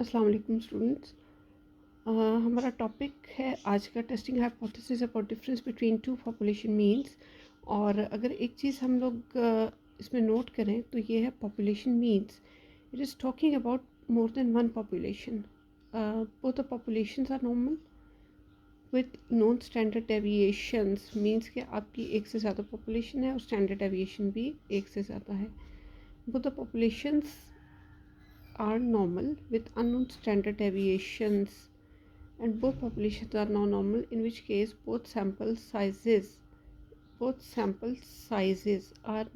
अस्सलाम वालेकुम स्टूडेंट्स। हमारा टॉपिक है आज का testing hypothesis about difference between two population means. और अगर एक चीज़ हम लोग इसमें नोट करें तो ये है population means. It is talking about more than one population. Both the populations are normal with non standard deviations. Means कि आपकी एक से ज़्यादा पॉपुलेशन है और स्टैंडर्ड डेविएशन भी एक से ज़्यादा है। Both the populations are normal with unknown standard deviations, and both populations are now normal, in which case both sample sizes are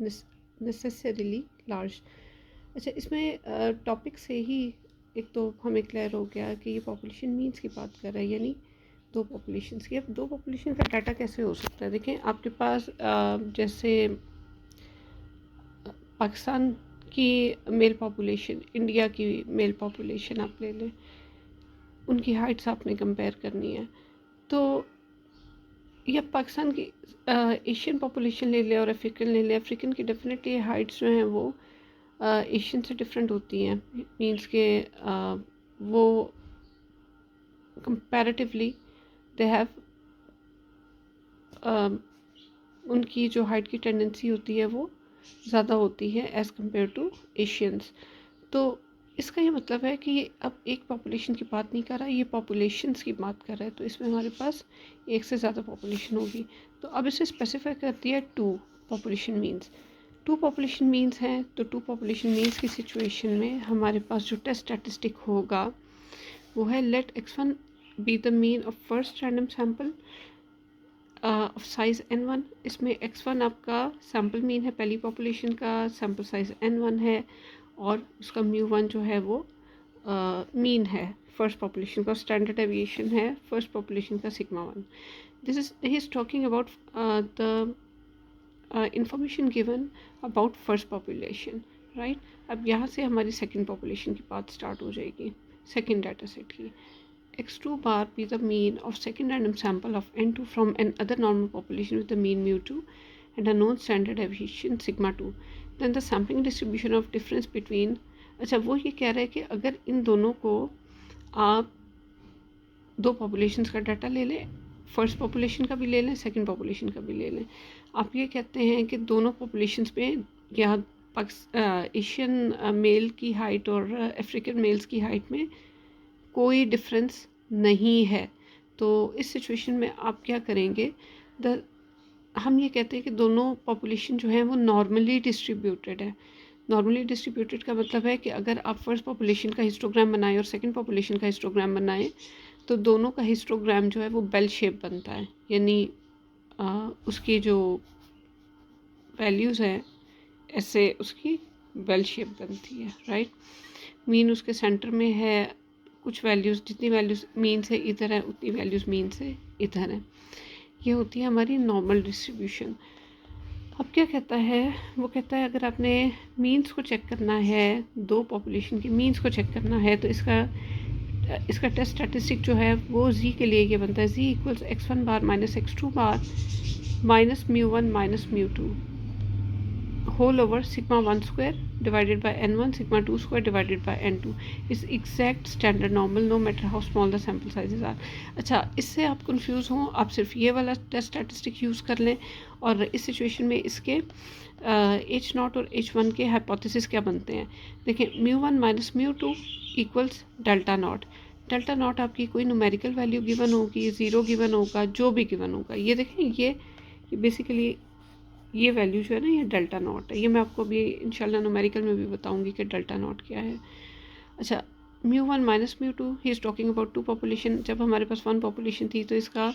necessarily large. अच्छा, इसमें टॉपिक से ही एक तो हमें क्लियर हो गया कि ये पॉपुलेशन मीन्स की बात कर रहा है, यानी दो पॉपुलेशंस की। अब दो पॉपुलेशन का डाटा कैसे हो सकता है? देखें, आपके पास जैसे पाकिस्तान की मेल पॉपुलेशन, इंडिया की मेल पॉपुलेशन आप ले लें, उनकी हाइट्स आपने कंपेयर करनी है। तो या पाकिस्तान की एशियन पॉपुलेशन ले लें और अफ्रीकन ले लें। अफ्रीकन की डेफिनेटली हाइट्स जो हैं वो एशियन से डिफरेंट होती हैं। मीन्स के वो कंपैरेटिवली दे हैव उनकी जो हाइट की टेंडेंसी होती है वो ज़्यादा होती है एज़ कम्पेयर टू एशियंस। तो इसका ये मतलब है कि ये अब एक पॉपुलेशन की बात नहीं कर रहा है, ये पॉपुलेशंस की बात कर रहा है। तो इसमें हमारे पास एक से ज़्यादा पॉपुलेशन होगी। तो अब इसे स्पेसिफाई कर दिया two population means. Two population means हैं, तो टू पॉपुलेशन मीन्स की सिचुएशन में हमारे पास जो टेस्ट स्टैटिस्टिक होगा वो है let x1 be the mean of first random sample of size n1। इसमें x1 आपका सैम्पल मीन है पहली पॉपुलेशन का, सैम्पल साइज n1 है, और उसका म्यू1 जो है वो मीन है फर्स्ट पॉपुलेशन का, स्टैंडर्ड डेविएशन है फर्स्ट पॉपुलेशन का sigma 1। This is he is talking about the information given about first population, right. अब यहाँ से हमारी सेकेंड पॉपुलेशन की बात स्टार्ट हो जाएगी, सेकेंड डाटा सेट की। x2 bar be the mean of second random sample of n2 from another normal population with the mean mu2 and a known standard deviation sigma 2. Then the sampling distribution of difference between, अच्छा वो ये कह रहा है कि अगर इन दोनों को आप दो पॉपुलेशंस का डाटा ले लें, फर्स्ट पॉपुलेशन का भी ले लें, सेकंड पॉपुलेशन का भी ले लें, आप ये कहते हैं कि दोनों पॉपुलेशंस में या एशियन मेल की हाइट और अफ्रीकन मेल्स की हाइट में कोई डिफरेंस नहीं है। तो इस सिचुएशन में आप क्या करेंगे? हम ये कहते हैं कि दोनों पॉपुलेशन जो है वो नॉर्मली डिस्ट्रीब्यूटेड है। नॉर्मली डिस्ट्रीब्यूटेड का मतलब है कि अगर आप फर्स्ट पॉपुलेशन का हिस्टोग्राम बनाएं और सेकंड पॉपुलेशन का हिस्टोग्राम बनाएं तो दोनों का हिस्टोग्राम जो है वो बेल शेप बनता है, यानी उसकी जो वैल्यूज़ हैं ऐसे उसकी बेल शेप बनती है, राइट। मीन उसके सेंटर में है, कुछ वैल्यूज़, जितनी वैल्यूज़ मीन से इधर है उतनी वैल्यूज़ मीन से इधर है। ये होती है हमारी नॉर्मल डिस्ट्रीब्यूशन। अब क्या कहता है? वो कहता है अगर आपने मीन्स को चेक करना है, दो पॉपुलेशन की मीन्स को चेक करना है, तो इसका टेस्ट स्टैटिस्टिक जो है वो जी के लिए ये बनता है, z equals x1 bar minus x2 bar minus mu one minus mu two whole over sigma 1 square divided by n1 sigma 2 square divided by n2 is exact standard normal no matter how small the sample sizes are। अच्छा, इससे आप confuse हों, आप सिर्फ ये वाला test statistic use कर लें और इस सिचुएशन में इसके एच नॉट और एच वन के हाइपोथेसिस क्या बनते हैं। देखिए, mu one minus mu two equals delta not. Delta not आपकी कोई न्यूमेरिकल वैल्यू गिवन होगी, ज़ीरो गिवन होगा, जो भी गिवन होगा। ये देखें, ये बेसिकली ये वैल्यू जो है ना, ये डेल्टा नॉट है। ये मैं आपको अभी इंशाल्लाह न्यूमेरिकल में भी बताऊंगी कि डेल्टा नॉट क्या है। अच्छा, mu one minus mu two, he is talking about two population. जब हमारे पास वन पॉपुलेशन थी तो इसका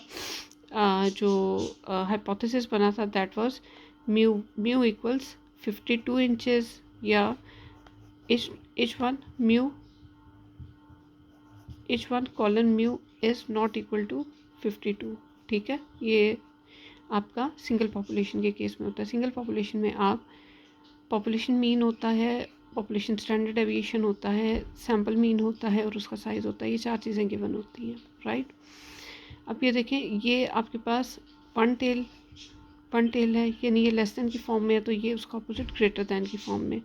जो हाइपोथेसिस बना था that was mu equals 52 inches, या h one colon mu is not equal to 52। ठीक है, ये आपका सिंगल पॉपुलेशन के केस में होता है। सिंगल पॉपुलेशन में आप पॉपुलेशन मीन होता है, पॉपुलेशन स्टैंडर्ड डेविएशन होता है, सैम्पल मीन होता है और उसका साइज़ होता है। ये चार चीज़ें गिवन होती हैं, राइट। अब ये देखें, ये आपके पास वन टेल है, यानी ये लेस देन की फॉर्म में है, तो ये उसका अपोजिट ग्रेटर दैन की फॉर्म में।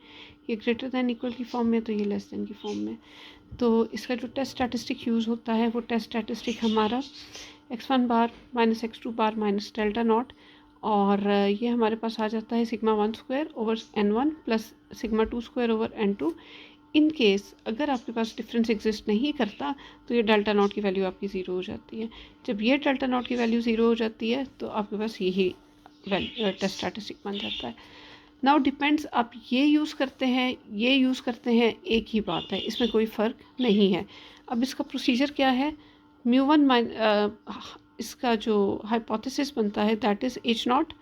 ये ग्रेटर दैन इक्वल की फॉर्म में, तो ये लेस दैन की फॉर्म में। तो इसका जो टेस्ट स्टैटिस्टिक यूज़ होता है वो टेस्ट स्टैटिस्टिक हमारा x1 bar minus x2 bar minus delta not, और ये हमारे पास आ जाता है sigma 1 square over n1 plus sigma 2 square over n2। In case अगर आपके पास डिफरेंस एग्जिस्ट नहीं करता तो ये डेल्टा नॉट की वैल्यू आपकी ज़ीरो हो जाती है। जब ये डेल्टा नॉट की वैल्यू ज़ीरो हो जाती है तो आपके पास यही टेस्ट स्टैटिस्टिक बन जाता है। नाउ डिपेंड्स, आप ये यूज़ करते हैं, ये यूज़ करते हैं, एक ही बात है, इसमें कोई फ़र्क नहीं है। अब इसका प्रोसीजर क्या है, μ1 इसका जो हाइपोथेसिस बनता है that is h0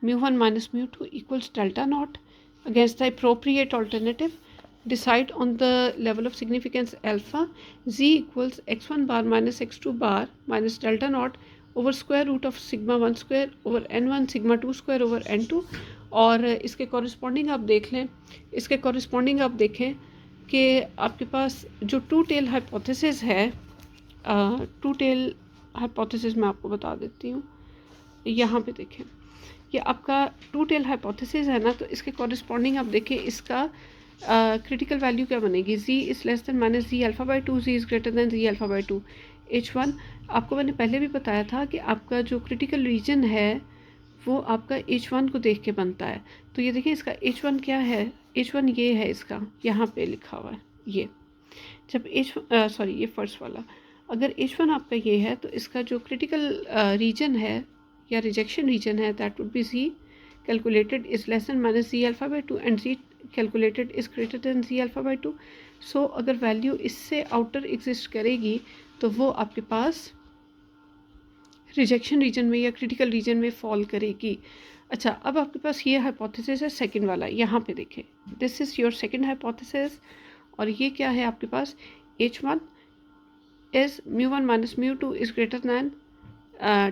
μ1 minus μ2 equals delta naught against the appropriate alternative, decide on the level of significance alpha, z equals x1 bar minus x2 bar minus delta naught over square root of sigma 1 square over n1 sigma 2 square over n2। और इसके corresponding आप देख लें, इसके corresponding आप देखें कि आपके पास जो टू टेल हाइपोथेसिस है, टू टेल हाइपोथेसिस मैं आपको बता देती हूँ, यहाँ पे देखें, ये आपका टू टेल हाइपोथेसिस है ना, तो इसके कॉरस्पॉन्डिंग आप देखें, इसका क्रिटिकल वैल्यू क्या बनेगी, z is less than minus G alpha by two, z is greater than G alpha by two. h1 आपको मैंने पहले भी बताया था कि आपका जो क्रिटिकल रीजन है वो आपका h1 को देख के बनता है। तो ये देखिए इसका h1 क्या है, h1 ये है, इसका यहाँ पे लिखा हुआ है ये। जब सॉरी ये फर्स्ट वाला, अगर h1 आपका ये है तो इसका जो क्रिटिकल रीजन है या रिजेक्शन रीजन है that would be z calculated is less than minus z alpha by 2 and z calculated is greater than z alpha by 2। सो अगर वैल्यू इससे आउटर एग्जिस्ट करेगी तो वो आपके पास रिजेक्शन रीजन में या क्रिटिकल रीजन में फॉल करेगी। अच्छा, अब आपके पास ये हाइपोथेसिस है सेकंड वाला, यहाँ पे देखें, this is your second hypothesis, और ये क्या है आपके पास, h1 is μ1 minus μ2 is greater than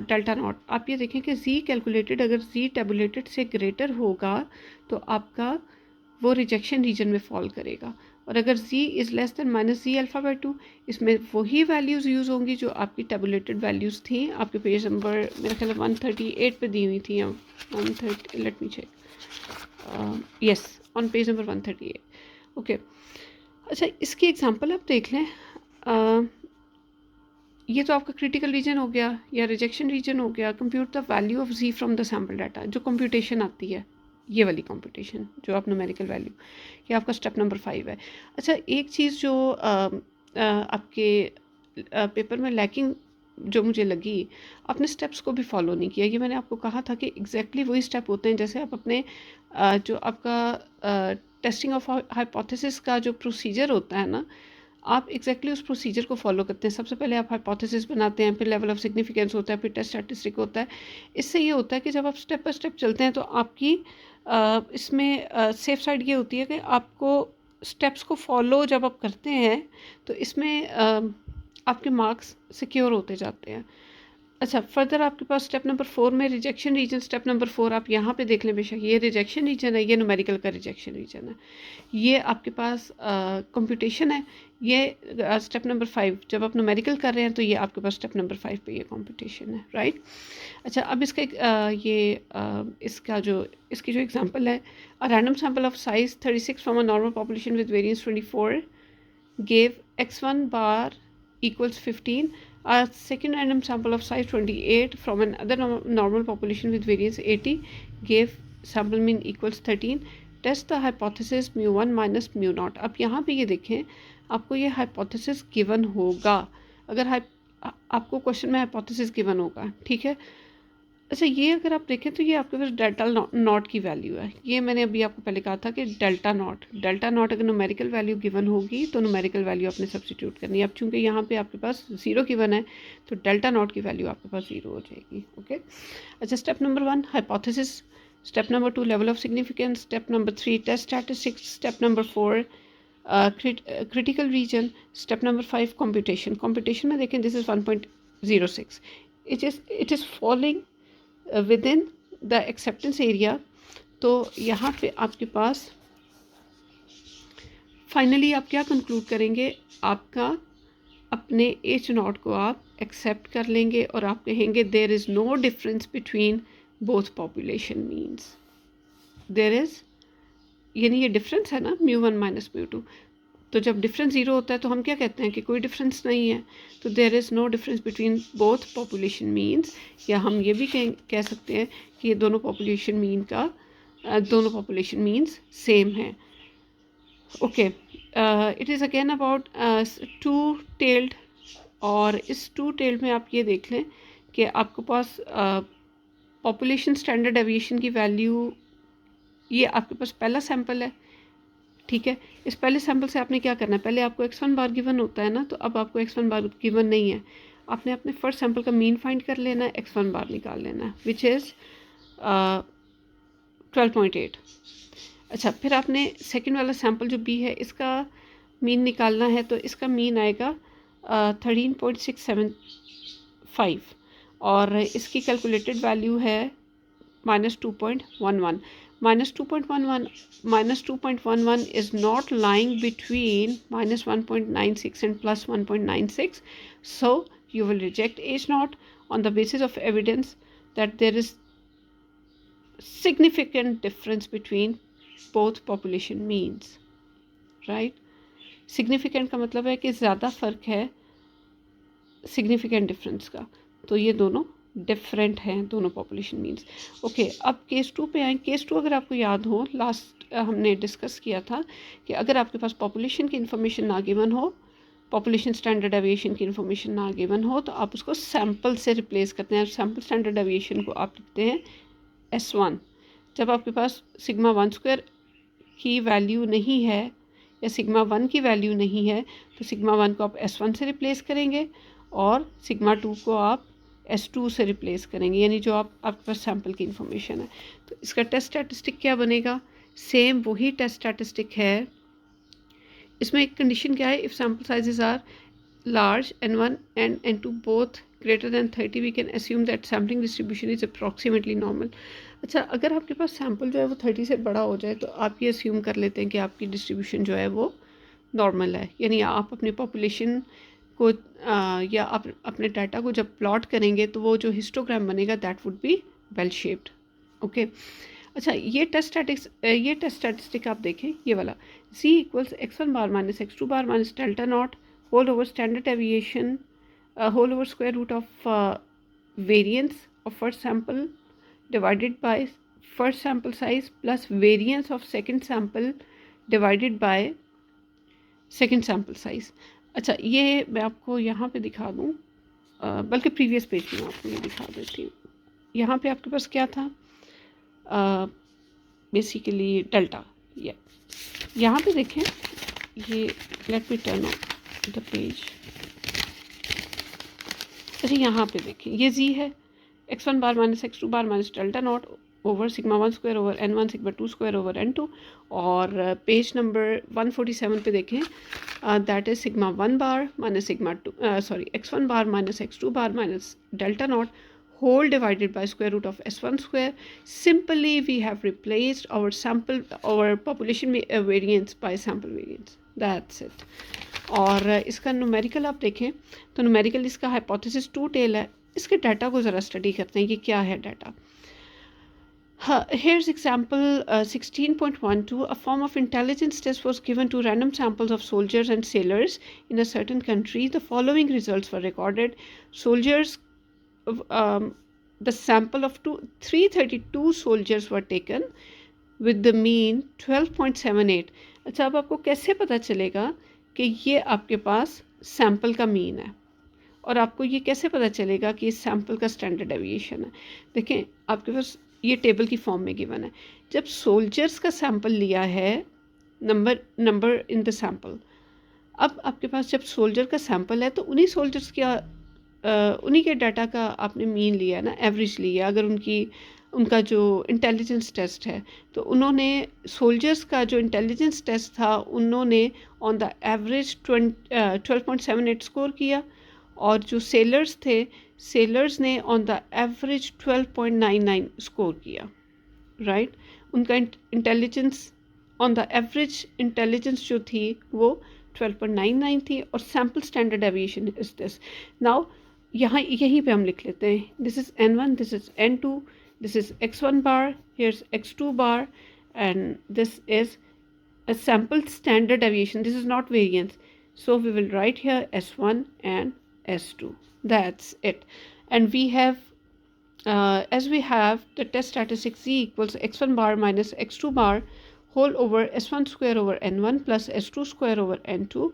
delta naught. आप ये देखें कि z कैलकुलेटेड अगर z टेबुलेटेड से ग्रेटर होगा तो आपका वो रिजेक्शन रीजन में फॉल करेगा, और अगर z is less than minus G alpha by two, इसमें वही वैल्यूज़ यूज़ होंगी जो आपकी टेबुलेटेड वैल्यूज़ थी आपके पेज नंबर मेरा ख्याल 138 पे दी हुई थी, या 130, let me check, yes on page number 138। Okay, अच्छा इसकी एग्जांपल आप देख लें, ये तो आपका क्रिटिकल रीजन हो गया या रिजेक्शन रीजन हो गया। Compute the value of z from the sample data, जो कंप्यूटेशन आती है, ये वाली कंप्यूटेशन जो आप न्यूमेरिकल वैल्यू, ये आपका स्टेप नंबर 5 है। अच्छा, एक चीज़ जो आपके पेपर में लैकिंग जो मुझे लगी, आपने स्टेप्स को भी फॉलो नहीं किया। ये मैंने आपको कहा था कि एग्जैक्टली वही स्टेप होते हैं जैसे आप अपने जो आपका टेस्टिंग ऑफ हाइपोथेसिस का जो प्रोसीजर होता है ना, आप एग्जैक्टली उस प्रोसीजर को फॉलो करते हैं। सबसे पहले आप हाइपोथेसिस बनाते हैं, फिर लेवल ऑफ सिग्निफिकेंस होता है, फिर टेस्ट स्टैटिस्टिक होता है। इससे ये होता है कि जब आप स्टेप बाय स्टेप चलते हैं तो आपकी इसमें सेफ साइड ये होती है कि आपको स्टेप्स को फॉलो जब आप करते हैं तो इसमें आपके मार्क्स सिक्योर होते जाते हैं। अच्छा, फर्दर आपके पास स्टेप नंबर 4 में रिजेक्शन रीजन, स्टेप नंबर 4 आप यहाँ पे देख लें, बेशक ये रिजेक्शन रीजन है, ये न्यूमेरिकल का रिजेक्शन रीजन है, ये आपके पास कंप्यूटेशन है, ये स्टेप नंबर 5 जब आप न्यूमेरिकल कर रहे हैं तो ये आपके पास स्टेप नंबर 5 पे ये कंप्यूटेशन है, राइट। अच्छा, अब इसका इसकी जो एग्जांपल है, a random sample of size 36 from a normal population with variance 24 gave x1 bar equals 15, a second random sample of size 28 from another normal population with variance 80 gave sample mean equals 13। Test the hypothesis μ1 minus μ0। अब यहाँ पे ये देखें, आपको ये hypothesis given होगा, अगर आपको क्वेश्चन में हाइपोथेसिस गिवन होगा, ठीक है। अच्छा, ये अगर आप देखें तो ये आपके पास डेल्टा नॉट की वैल्यू है। ये मैंने अभी आपको पहले कहा था कि डेल्टा नॉट अगर न्यूमेरिकल वैल्यू गिवन होगी तो न्यूमेरिकल वैल्यू आपने सब्स्टिट्यूट करनी है। अब चूंकि यहाँ पे आपके पास 0 गिवन है तो डेल्टा नॉट की वैल्यू आपके पास 0 हो जाएगी, ओके। अच्छा, step number 1 hypothesis, step number 2 level of significance, step number 3 test statistics, step number 4 critical region, step number 5 computation में देखें, this is 1.06, it is following within the acceptance area. तो यहाँ पे आपके पास फाइनली आप क्या conclude करेंगे, आपका अपने h0 को आप एक्सेप्ट कर लेंगे और आप कहेंगे there is no difference between both population means, there is यानी ये डिफरेंस है ना μ1 माइनस μ2, तो जब डिफरेंस ज़ीरो होता है तो हम क्या कहते हैं कि कोई डिफरेंस नहीं है, तो there is no difference between both population means, या हम ये भी कह सकते हैं कि ये दोनों पॉपुलेशन मीन्स सेम है। Okay, it is again about to tailed, और इस टू टेल्ड में आप ये देख लें कि आपके पास पॉपुलेशन स्टैंडर्ड डेविएशन की वैल्यू, ये आपके पास पहला सैंपल है, ठीक है। इस पहले सैंपल से आपने क्या करना है, पहले आपको x1 बार गिवन होता है ना, तो अब आपको x1 बार गिवन नहीं है, आपने अपने फर्स्ट सैंपल का मीन फाइंड कर लेना है, x1 बार निकाल लेना है, विच इज़ 12.8। अच्छा, फिर आपने सेकंड वाला सैंपल जो b है इसका मीन निकालना है, तो इसका मीन आएगा 13.675, और इसकी कैलकुलेटेड वैल्यू है -2.11। -2.11 is not lying between -1.96 and +1.96, so you will reject H0 on the basis of evidence that there is significant difference between both population means, right? significant का मतलब है कि ज़्यादा फ़र्क है significant difference का, तो ये दोनों डिफरेंट हैं, दोनों पॉपुलेशन मीन्स। ओके, अब केस 2 पे आए। केस 2 अगर आपको याद हो, लास्ट हमने डिस्कस किया था कि अगर आपके पास पॉपुलेशन की इन्फॉर्मेशन ना गिवन हो, पॉपुलेशन स्टैंडर्ड डेविएशन की इन्फॉर्मेशन ना गिवन हो, तो आप उसको सैंपल से रिप्लेस करते हैं। सैंपल स्टैंडर्ड डेविएशन को आप लिखते हैं S1। जब आपके पास सिग्मा 1 स्क्वायर की वैल्यू नहीं है या सिग्मा 1 की वैल्यू नहीं है, तो सिग्मा 1 को आप S1 से रिप्लेस करेंगे और सिग्मा 2 को आप S2 से रिप्लेस करेंगे, यानी जो आपके पास सैंपल की इन्फॉर्मेशन है। तो इसका टेस्ट स्टैटिस्टिक क्या बनेगा, सेम वही टेस्ट स्टैटिस्टिक है। इसमें एक कंडीशन क्या है, if sample sizes are large n1 and n2 both greater than 30, we can assume that sampling distribution is approximately normal। अच्छा, अगर आपके पास सैंपल जो है वो 30 से बड़ा हो जाए तो आप ये अस्यूम कर लेते हैं कि आपकी डिस्ट्रीब्यूशन जो है वो नॉर्मल है, यानी आप अपनी पॉपुलेशन को या आप अपने डाटा को जब प्लॉट करेंगे तो वो जो हिस्टोग्राम बनेगा that would be well shaped. Okay, अच्छा, ये टेस्ट स्टैटिस्टिक आप देखें, ये वाला z equals x1 bar minus x2 bar minus delta not whole over standard deviation, whole over square root of variance of first sample divided by first sample size plus variance of second sample divided by second sample size। अच्छा, ये मैं आपको यहाँ पे दिखा दूँ, बल्कि previous page में आपको ये दिखा देती हूँ। यहाँ पे आपके पास क्या था, बेसिकली डेल्टा। ये यहाँ पे देखें, ये let me turn on the page. अच्छा, यहाँ पे देखें, ये z है, x1 bar minus x2 bar minus delta not over sigma 1 square over n1 sigma 2 square over n2, और पेज नंबर 147 पे देखें, that is sigma 1 bar minus sigma 2 x1 bar minus x2 bar minus delta not whole divided by square root of s1 square। Simply we have replaced our population variance by sample variance, that's it। और इसका numerical आप देखें तो numerical इसका hypothesis 2 tell है। इसके data को ज़रा स्टडी करते हैं कि क्या है data. Here's example 16.12. A form of intelligence test was given to random samples of soldiers and sailors in a certain country. The following results were recorded. Soldiers, the sample of 332 soldiers were taken with the mean 12.78। अच्छा, अब आपको कैसे पता चलेगा कि ये आपके पास sample का मीन है, और आपको ये कैसे पता चलेगा कि इस सैंपल का स्टैंडर्ड डेविएशन है। देखें, आपके पास ये टेबल की फॉर्म में गिवन है। जब सोल्जर्स का सैंपल लिया है, नंबर इन द सैंपल, अब आपके पास जब सोल्जर का सैंपल है तो उन्हीं सोल्जर्स का उन्हीं के डाटा का आपने मीन लिया है ना, एवरेज लिया। अगर उनका जो इंटेलिजेंस टेस्ट है तो उन्होंने सोल्जर्स का जो इंटेलिजेंस टेस्ट था उन्होंने ऑन द एवरेज 12.78 स्कोर किया, और जो सेलर्स थे, सेलर्स ने ऑन द एवरेज 12.99 स्कोर किया, राइट। उनका intelligence on the average intelligence जो थी वो 12.99 थी, और sample standard deviation is this. Now यहाँ यहीं पे हम लिख लेते हैं, this is n1, this is n2, this is x1 bar, here's x2 bar, and this is a sample standard deviation. This is not variance. So we will write here S1 and S2. That's it. And we have, as we have the test statistic Z equals x1 bar minus x2 bar whole over s1 square over n1 plus s2 square over n2.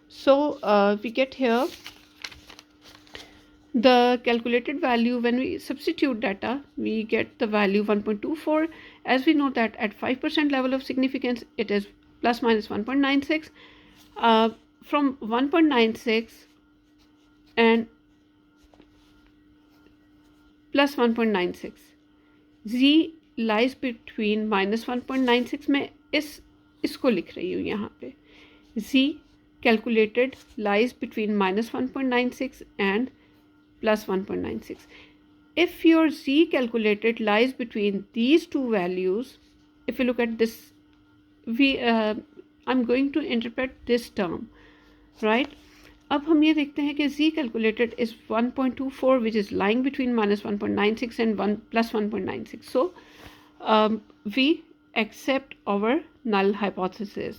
So we get here the calculated value. When we substitute data, we get the value 1.24. As we know that at 5% level of significance, it is plus minus 1.96. From 1.96 and plus 1.96, z lies between minus 1.96 में इसको लिख रही हूँ यहाँ पे. z calculated lies between minus 1.96 and plus 1.96. If your z calculated lies between these two values, if you look at this, I'm going to interpret this term, right? अब हम ये देखते हैं कि z calculated is 1.24 which is lying between minus 1.96 and 1 plus 1.96. So we accept our null hypothesis.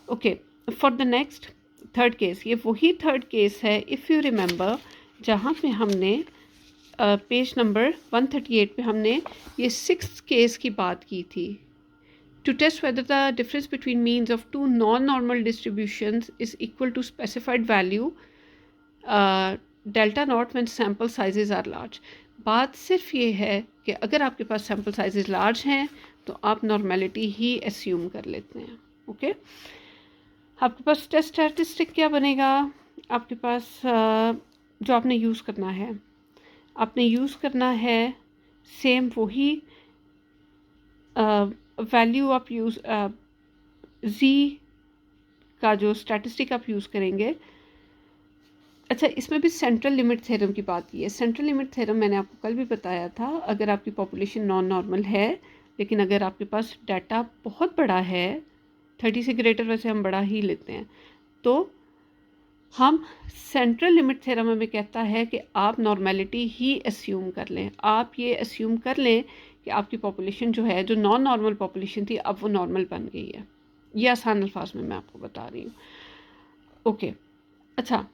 Okay, for the next third case, ये वही third case है, if you remember, जहाँ पे हमने पेज नंबर 138 पे हमने ये 6th केस की बात की थी. To test whether the difference between means of two non-normal distributions is equal to specified value delta naught when sample sizes are large. बात सिर्फ ये है कि अगर आपके पास sample sizes large हैं तो आप normality ही assume कर लेते हैं. ओके, आपके पास टेस्ट स्टैटिस्टिक क्या बनेगा? आपके पास जो आपने यूज़ करना है, आपने यूज़ करना है सेम वही वैल्यू आप यूज़ z का जो स्टैटिस्टिक आप यूज़ करेंगे. अच्छा, इसमें भी सेंट्रल लिमिट थ्योरम की बात की है. सेंट्रल लिमिट थ्योरम मैंने आपको कल भी बताया था. अगर आपकी पॉपुलेशन नॉन नॉर्मल है, लेकिन अगर आपके पास डाटा बहुत बड़ा है, 30 से ग्रेटर वैसे हम बड़ा ही लेते हैं, तो हम सेंट्रल लिमिट थ्योरम में कहता है कि आप नॉर्मेलिटी ही एस्यूम कर लें. आप ये एस्यूम कर लें कि आपकी पॉपुलेशन जो है, जो नॉन नॉर्मल पॉपुलेशन थी, अब वो नॉर्मल बन गई है. ये आसान अल्फाज में मैं आपको बता रही हूँ. ओके, अच्छा,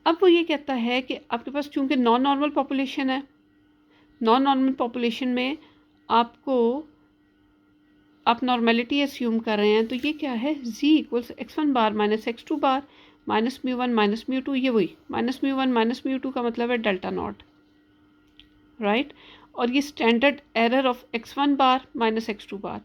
अब वो ये कहता है कि आपके पास चूँकि नॉन नॉर्मल पॉपुलेशन है, नॉन नॉर्मल पॉपुलेशन में आप नॉर्मेलिटी एस्यूम कर रहे हैं, तो ये क्या है, z equals x1 bar minus x2 bar minus mu one minus mu two. ये वही minus mu one minus mu two का मतलब है डेल्टा नॉट, राइट. और ये standard error of x1 bar minus x2 bar.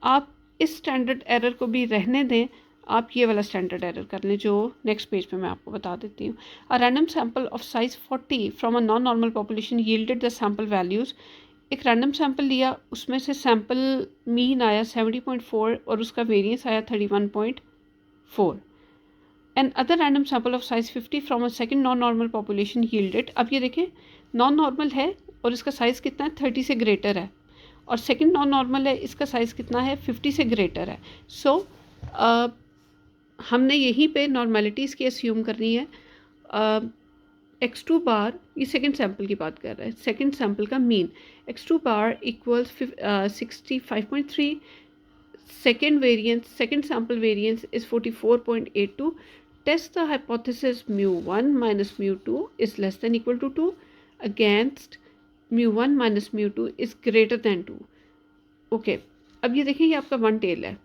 आप इस स्टैंडर्ड एरर को भी रहने दें, आप ये वाला स्टैंडर्ड एरर कर लें जो नेक्स्ट पेज पे मैं आपको बता देती हूँ. A random sample of size 40 from a non normal population yielded the sample values. एक रैंडम सैम्पल लिया, उसमें से सैम्पल मीन आया 70.4 और उसका वेरिएंस आया 31.4. And other random sample of size 50 from a second non normal population yielded. अब ये देखें, नॉन नॉर्मल है और इसका साइज़ कितना है, 30 से ग्रेटर है, और सेकेंड नॉन नॉर्मल है, इसका साइज़ कितना है, 50 से ग्रेटर है. सो हमने यहीं पे नॉर्मेलिटीज़ की एस्यूम करनी है. x2 बार, ये सेकंड सैम्पल की बात कर रहा है, सेकंड सैम्पल का mean x2 bar equals 65.3. Second variance, second sample variance is 44.82. Test the hypothesis μ1 minus μ2 is less than equal to 2 against μ1 minus μ2 is greater than 2. Okay, अब ये देखें, ये आपका वन टेल है,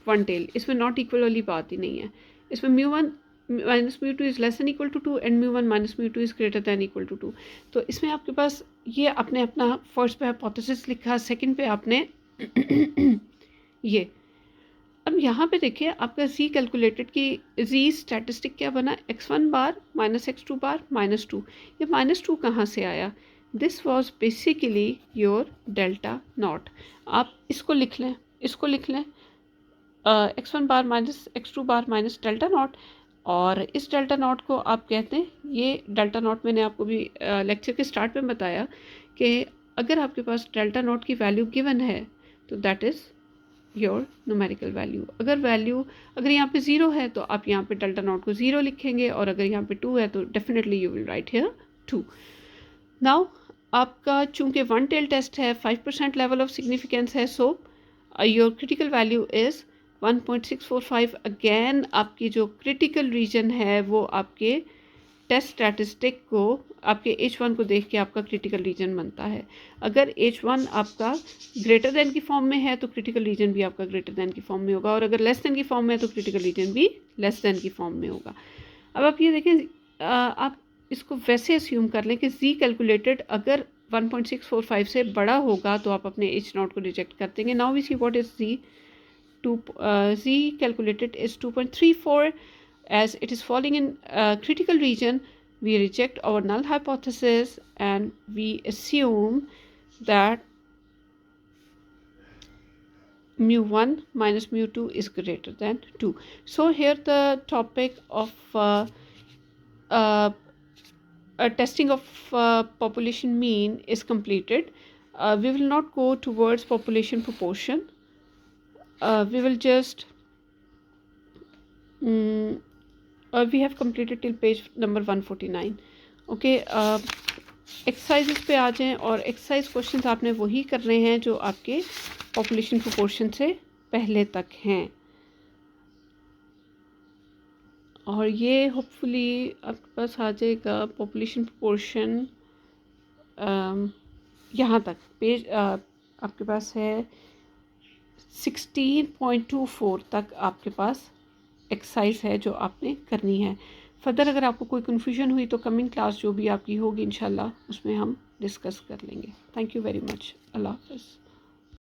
वन टेल. इसमें not equal वाली बात ही नहीं है. इसमें μ1 minus mu two is less than equal to 2 and μ1 minus mu two is greater than equal to 2. तो इसमें आपके पास ये आपने अपना फर्स्ट पे हाइपोथेसिस लिखा, सेकंड पे आपने ये. अब यहाँ पे देखिए, आपका z कैलकुलेटेड की z स्टैटिस्टिक क्या बना, x1 bar minus x2 bar minus 2. ये माइनस 2 कहाँ से आया? This was basically your delta naught. आप इसको लिख लें, इसको लिख लें, x1 bar minus x2 bar minus delta not. और इस डेल्टा नॉट को आप कहते हैं, ये डेल्टा नॉट मैंने आपको भी लेक्चर के स्टार्ट में बताया कि अगर आपके पास डेल्टा नॉट की वैल्यू गिवन है तो that is your numerical value. अगर यहाँ पे 0 है तो आप यहाँ पे डेल्टा नॉट को 0 लिखेंगे, और अगर यहाँ पे 2 है तो definitely you will write here 2. Now आपका चूँकि वन टेल टेस्ट है, 5% लेवल ऑफ सिग्निफिकेंस है, so your critical value is 1.645। Again आपकी जो क्रिटिकल रीजन है वो आपके टेस्ट स्टैटिस्टिक को, आपके H1 को देख के आपका क्रिटिकल रीजन बनता है। अगर H1 आपका ग्रेटर देन की फॉर्म में है तो क्रिटिकल रीजन भी आपका ग्रेटर देन की फॉर्म में होगा, और अगर लेस देन की फॉर्म में है तो क्रिटिकल रीजन भी लेस देन की फॉर्म में होगा। अब आप ये देखें, आप इसको वैसे अस्यूम कर लें कि Z कैलकुलेटेड अगर 1.645 से बड़ा होगा तो आप अपने H0 को रिजेक्ट कर देंगे। Now we see what is Z। Z calculated is 2.34. As it is falling in critical region, we reject our null hypothesis and we assume that mu1 minus mu2 is greater than 2. So here the topic of testing of population mean is completed. We will not go towards population proportion. We will just we have completed till page number 149. Okay, exercises पे आ जाएं, और exercise questions आपने वही करने हैं जो आपके population proportion से पहले तक हैं, और ये होपफुली आपके पास आ जाएगा पॉपुलेशन प्रोपोर्शन यहाँ तक। पेज आपके पास है 16.24 तक आपके पास एक्सरसाइज है जो आपने करनी है। फर्दर अगर आपको कोई कन्फ्यूजन हुई तो कमिंग क्लास जो भी आपकी होगी इंशाल्लाह उसमें हम डिस्कस कर लेंगे। Thank you very much. अल्लाह हाफ़िज़।